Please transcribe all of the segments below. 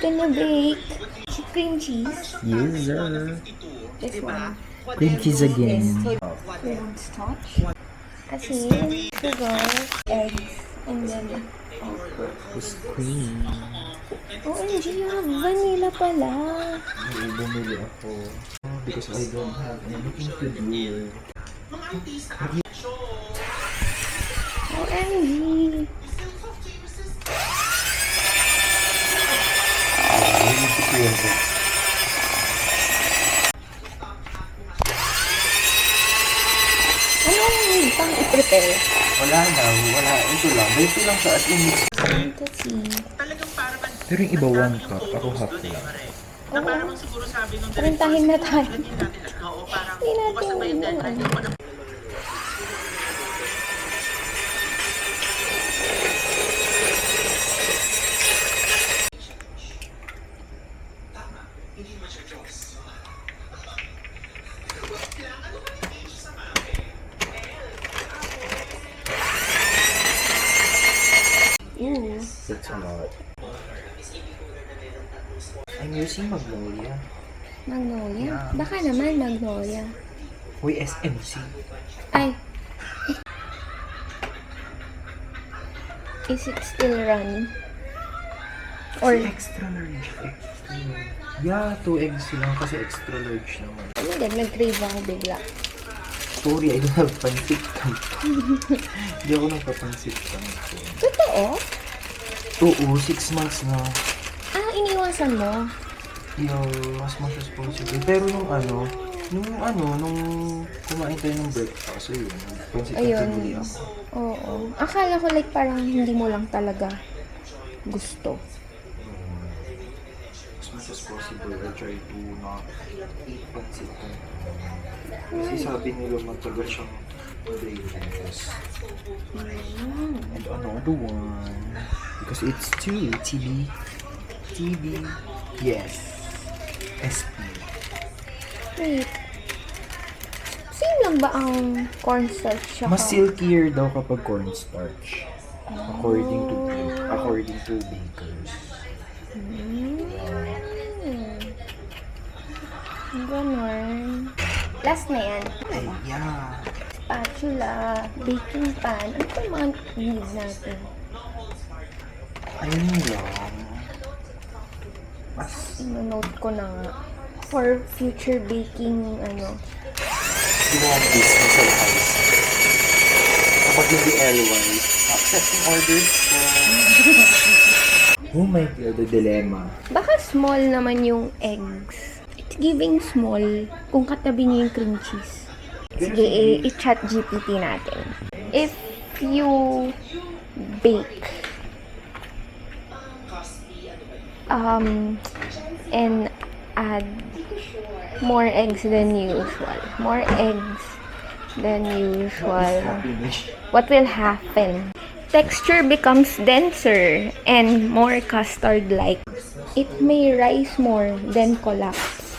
gonna bake cream cheese. Yes, sir. This one. Cream cheese again. Cornstarch. Asin, sugar, eggs, and then It's cream. OMG, you have vanilla pala. May bumili ako. Because I don't have anything to do. OMG. Ano ang need pang i-prepare? Wala. Ito lang. Ito lang sa as in. Let's see. Pero yung iba 1 cup. Ako half lang. Oo. Printahin na tayo. Hindi natin yung ano. Ooh. That's a lot. I'm using Magnolia. Magnolia? Yeah. Baka naman Magnolia. Uy, SMC. Ay. Is it still running? Or, Extra large. Yeah, 2 eggs lang kasi extra large naman. ano din, nag-crave ako bigla. Sorry, I don't have pancit canton. Hindi ako nagpapansit canton. Totoo? Oo, 6 months na. Ah, iniwasan mo? Yung as much as possible. Pero nung kumain tayo ng breakfast, ayun, pancit canton muli Ayun. ako. Oo. Akala ko like parang hindi mo lang talaga gusto. As much as possible, I try to not eat pancit canton. Kasi sabi nila matagal siyang flavors. And another one. Because it's 2 TB. Yes. SP. Wait. Same lang ba ang cornstarch siya? Mas silkier daw kapag cornstarch. According to bakers. Ganon. Last na yan. Ay, yeah. Spatula, baking pan. Ano pa yung mga need natin? Ayun lang. Mas Ino-note ko na nga. For future baking, ginawa business sa house. Kapag hindi L-wise, accepting orders po. Oh my God, the dilemma. Baka small naman yung eggs. It's giving small kung katabi niyo yung cream cheese. Sige, i-chat GPT natin. If you bake and add more eggs than usual, what will happen? Texture becomes denser and more custard-like. It may rise more than collapse.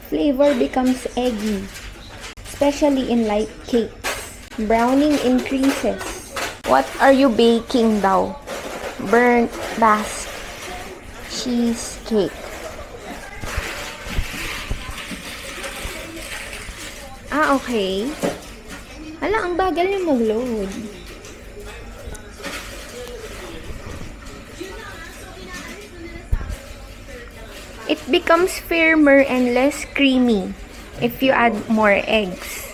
Flavor becomes eggy, especially in light cakes. Browning increases. What are you baking daw? Burnt Basque cheesecake. Ah, okay. Hala, ang bagal yung mag-load. It becomes firmer and less creamy if you add more eggs.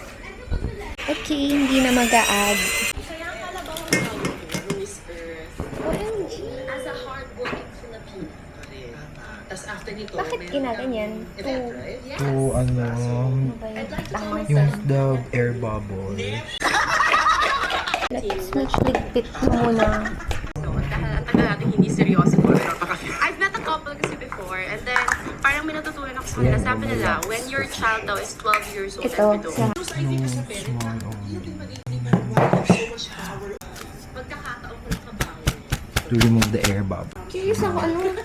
Okay, hindi na mag-a-add. OMG. Bakit ginaganyan? Yung the air bubble. Let's ligpit mo muna. Tagal natin hindi seryoso. I've met a couple kasi before, and then parang may natutunan ako sa kanila. Sabi nila, when your child daw is 12 years old Ito, and below, Small magkakataon ko ng kabaw. to remove the air bubble. curious ako anong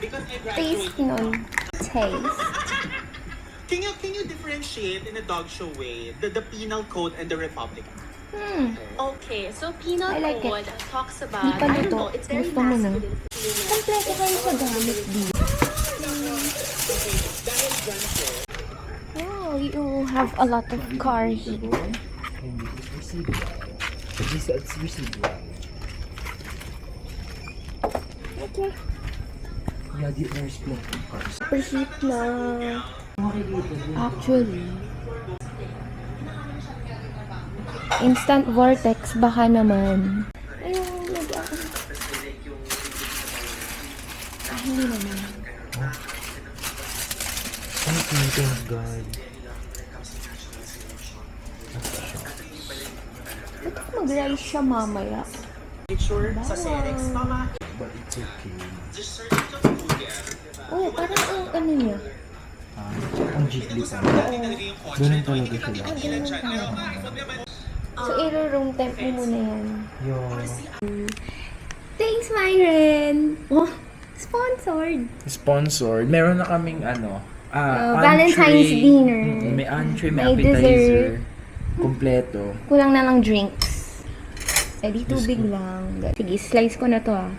taste nun. Taste? Can you differentiate in a dog show way the penal code and the Republican? Okay, so penal I like it. code talks Di about, pa I don't luto. know, it's very Gusto mo na? masculine. Kompleto kayo sa gamit dito. have a lot of car here. And this is residual. This is residual. Okay. Yeah, there's plenty of cars. Preheat na. Actually. Instant vortex, baka naman. Ayun, hindi naman. Thank God. Ba't mag-rise siya mamaya? Picture sa settings, tama? But it's okay. Just search it on Google. Oh, parang ang ano niya. Ang jiggly pa. Talaga yung kotse. Ganun talaga sila. So, i-room temp mo muna yan. Yung Thanks, Myron! Oh, sponsored! sponsored. Meron na kaming Valentine's dinner. May entree, may May appetizer. dessert. Kompleto. Kulang na lang drinks. Eh, di tubig lang. Sige, slice ko na to ah.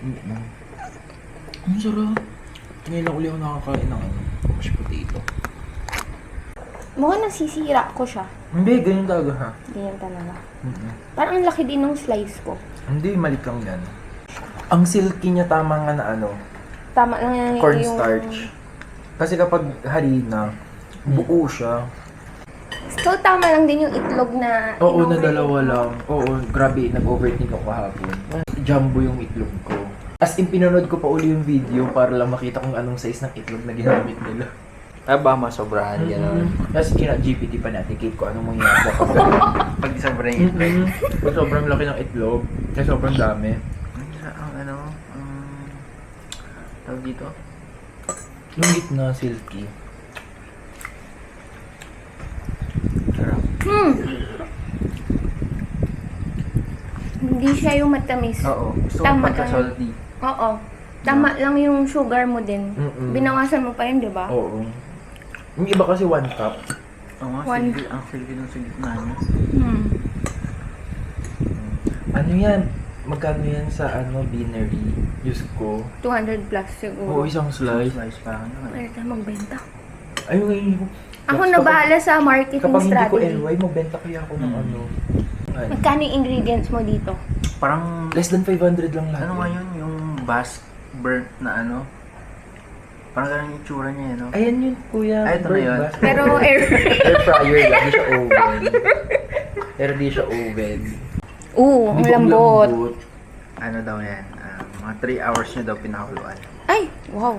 Ang sarap. Ngayon lang uli ako nakakain ng mashed potato. Mukhang nasisira ko siya. Hindi, ganyan talaga ha. Ganyan talaga. Parang ang laki din ng slice ko. Hindi, malik lang yan. Ang silky niya tama nga na Tama lang yan yung... cornstarch. Kasi kapag harina, buo siya. So, tama lang din yung itlog na... Oo, na in-overthink dalawa mo. lang. Oo, grabe, nag-overthink ako kahapon. Jumbo yung itlog ko. As in, pinanood ko pa uli yung video para lang makita kung anong size ng itlog na ginamit nila. Ba, masobrahan gano'n. Tapos GPT pa natin, Kate, kung anong mangyayari kapag Pag sobrang itlog. Pag sobrang laki ng itlog, kaya sobrang dami. Tawag dito? Yung gitna, silky. Sarap. Hindi siya yung matamis. Oo, gusto ko Tama pagka-salty. Oo. Tama lang yung sugar mo din. Binawasan mo pa yun, di ba? Oo. Yung iba kasi 1 cup. Oo nga, One. ang silky nung sa gitna niya. Ano yan? Magkano yan sa beanery? Diyos ko. 200 plus Oo, siguro. isang slice. Slice parang naman. Pwede tayo magbenta. Ayun ngayon ko. Ako na bahala sa marketing Kapag hindi ko strategy. NY, magbenta kaya ako ng Magkano yung ingredients mo dito? Parang, less than 500 lang lahat. ano nga yun? Yung bask burnt na ano? Parang ganun yung tsura niya, no? Ayan yun, kuya. Ay, ito na Bird yun. bath. Pero air... Air fryer lang, di siya oven. Pero di siya oven. ang Di ko lambot. Ano daw yan? Mga 3 hours niya daw pinakuluan. Ay, wow.